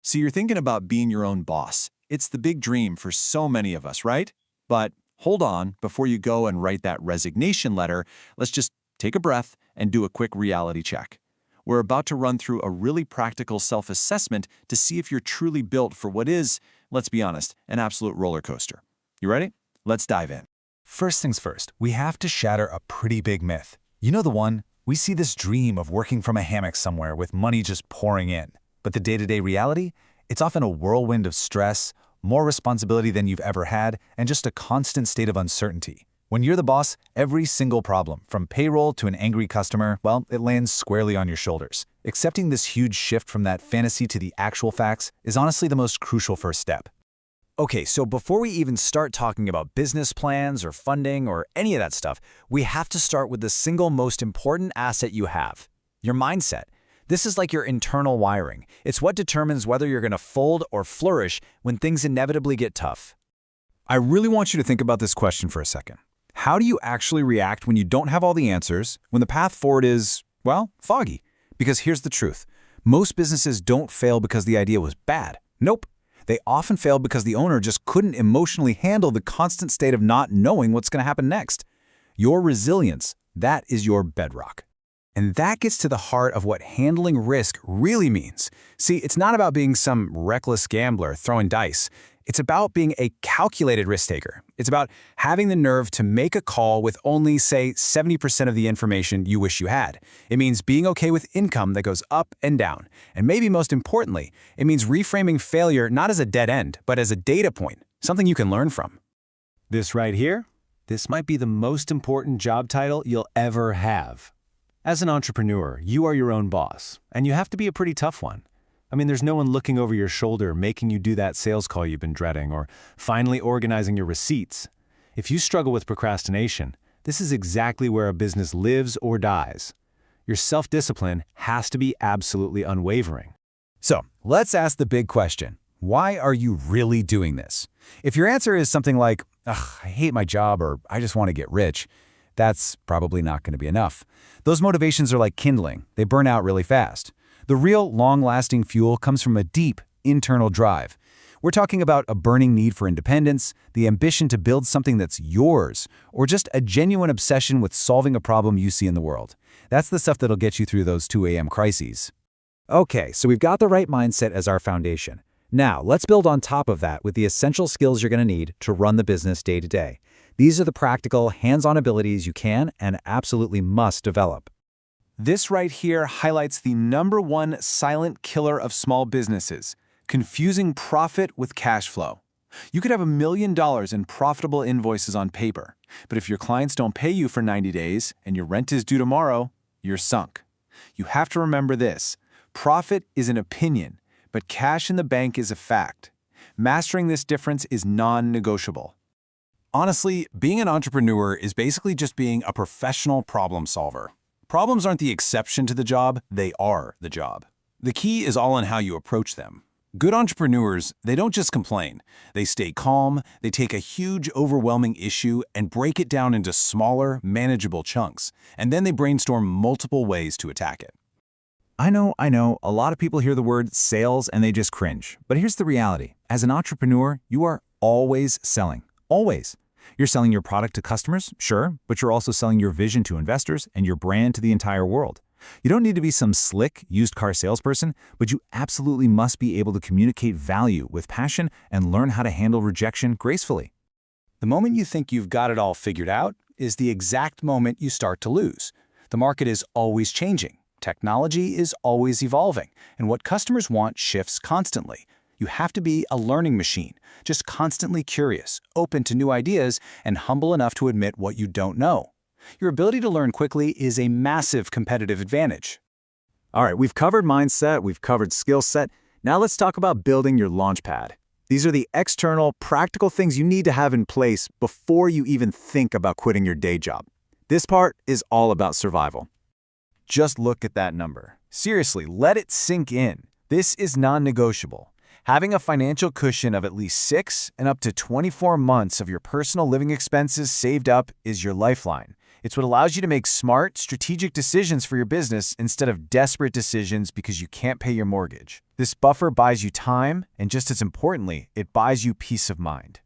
So you're thinking about being your own boss. It's the big dream for so many of us, right? But hold on, before you go and write that resignation letter, let's just take a breath and do a quick reality check. We're about to run through a really practical self-assessment to see if you're truly built for what is, let's be honest, an absolute roller coaster. You ready? Let's dive in. First things first, we have to shatter a pretty big myth. You know the one? We see this dream of working from a hammock somewhere with money just pouring in. But the day-to-day reality? It's often a whirlwind of stress, more responsibility than you've ever had, and just a constant state of uncertainty. When you're the boss, every single problem, from payroll to an angry customer, well, it lands squarely on your shoulders. Accepting this huge shift from that fantasy to the actual facts is honestly the most crucial first step. Okay, so before we even start talking about business plans or funding or any of that stuff, we have to start with the single most important asset you have, your mindset. This is like your internal wiring. It's what determines whether you're going to fold or flourish when things inevitably get tough. I really want you to think about this question for a second. How do you actually react when you don't have all the answers, when the path forward is, well, foggy? Because here's the truth. Most businesses don't fail because the idea was bad. Nope. They often fail because the owner just couldn't emotionally handle the constant state of not knowing what's going to happen next. Your resilience, that is your bedrock. And that gets to the heart of what handling risk really means. See, it's not about being some reckless gambler throwing dice. It's about being a calculated risk taker. It's about having the nerve to make a call with only, say, 70% of the information you wish you had. It means being okay with income that goes up and down. And maybe most importantly, it means reframing failure not as a dead end, but as a data point, something you can learn from. This right here, this might be the most important job title you'll ever have. As an entrepreneur, you are your own boss, and you have to be a pretty tough one. I mean, there's no one looking over your shoulder making you do that sales call you've been dreading or finally organizing your receipts. If you struggle with procrastination, this is exactly where a business lives or dies. Your self-discipline has to be absolutely unwavering. So, let's ask the big question. Why are you really doing this? If your answer is something like, "Ugh, I hate my job," or "I just want to get rich," that's probably not going to be enough. Those motivations are like kindling. They burn out really fast. The real, long-lasting fuel comes from a deep, internal drive. We're talking about a burning need for independence, the ambition to build something that's yours, or just a genuine obsession with solving a problem you see in the world. That's the stuff that'll get you through those 2 a.m. crises. Okay, so we've got the right mindset as our foundation. Now, let's build on top of that with the essential skills you're going to need to run the business day to day. These are the practical, hands-on abilities you can and absolutely must develop. This right here highlights the #1 silent killer of small businesses: confusing profit with cash flow. You could have $1 million in profitable invoices on paper, but if your clients don't pay you for 90 days and your rent is due tomorrow, you're sunk. You have to remember this: profit is an opinion, but cash in the bank is a fact. Mastering this difference is non-negotiable. Honestly, being an entrepreneur is basically just being a professional problem solver. Problems aren't the exception to the job, they are the job. The key is all in how you approach them. Good entrepreneurs, they don't just complain. They stay calm, they take a huge, overwhelming issue and break it down into smaller, manageable chunks, and then they brainstorm multiple ways to attack it. I know, a lot of people hear the word sales and they just cringe. But here's the reality. As an entrepreneur, you are always selling. Always. You're selling your product to customers, sure, but you're also selling your vision to investors and your brand to the entire world. You don't need to be some slick, used car salesperson, but you absolutely must be able to communicate value with passion and learn how to handle rejection gracefully. The moment you think you've got it all figured out is the exact moment you start to lose. The market is always changing. Technology is always evolving, and what customers want shifts constantly. You have to be a learning machine, just constantly curious, open to new ideas, and humble enough to admit what you don't know. Your ability to learn quickly is a massive competitive advantage. All right, we've covered mindset, we've covered skill set. Now let's talk about building your launchpad. These are the external, practical things you need to have in place before you even think about quitting your day job. This part is all about survival. Just look at that number. Seriously, let it sink in. This is non-negotiable. Having a financial cushion of at least 6 and up to 24 months of your personal living expenses saved up is your lifeline. It's what allows you to make smart, strategic decisions for your business instead of desperate decisions because you can't pay your mortgage. This buffer buys you time, and just as importantly, it buys you peace of mind.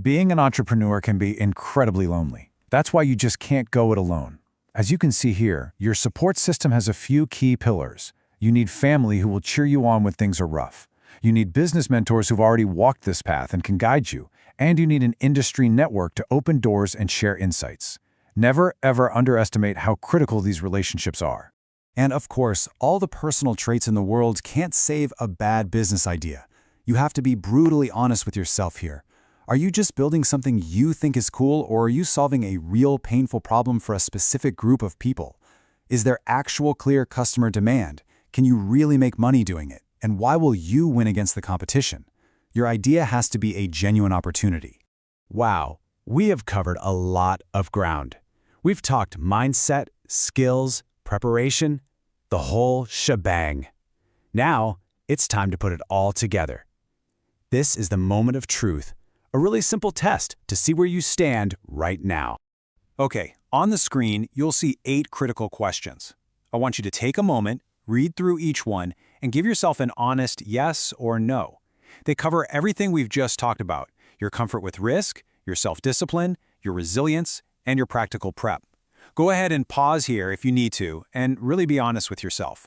Being an entrepreneur can be incredibly lonely. That's why you just can't go it alone. As you can see here, your support system has a few key pillars. You need family who will cheer you on when things are rough. You need business mentors who've already walked this path and can guide you. And you need an industry network to open doors and share insights. Never, ever underestimate how critical these relationships are. And of course, all the personal traits in the world can't save a bad business idea. You have to be brutally honest with yourself here. Are you just building something you think is cool, or are you solving a real painful problem for a specific group of people? Is there actual clear customer demand? Can you really make money doing it? And why will you win against the competition? Your idea has to be a genuine opportunity. Wow, we have covered a lot of ground. We've talked mindset, skills, preparation, the whole shebang. Now, it's time to put it all together. This is the moment of truth, a really simple test to see where you stand right now. Okay, on the screen, you'll see 8 critical questions. I want you to take a moment, read through each one, and give yourself an honest yes or no. They cover everything we've just talked about: your comfort with risk, your self-discipline, your resilience, and your practical prep. Go ahead and pause here if you need to, and really be honest with yourself.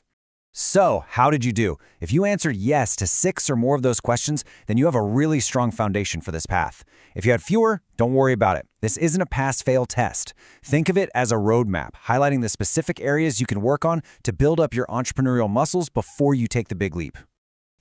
So, how did you do? If you answered yes to 6 or more of those questions, then you have a really strong foundation for this path. If you had fewer, don't worry about it. This isn't a pass-fail test. Think of it as a roadmap, highlighting the specific areas you can work on to build up your entrepreneurial muscles before you take the big leap.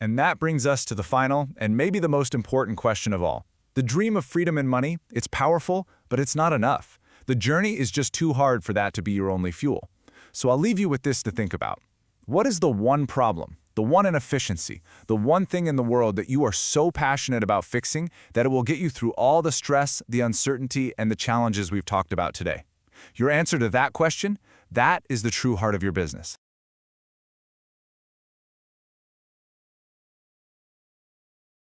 And that brings us to the final and maybe the most important question of all. The dream of freedom and money, it's powerful, but it's not enough. The journey is just too hard for that to be your only fuel. So I'll leave you with this to think about. What is the one problem, the one inefficiency, the one thing in the world that you are so passionate about fixing that it will get you through all the stress, the uncertainty, and the challenges we've talked about today? Your answer to that question, that is the true heart of your business.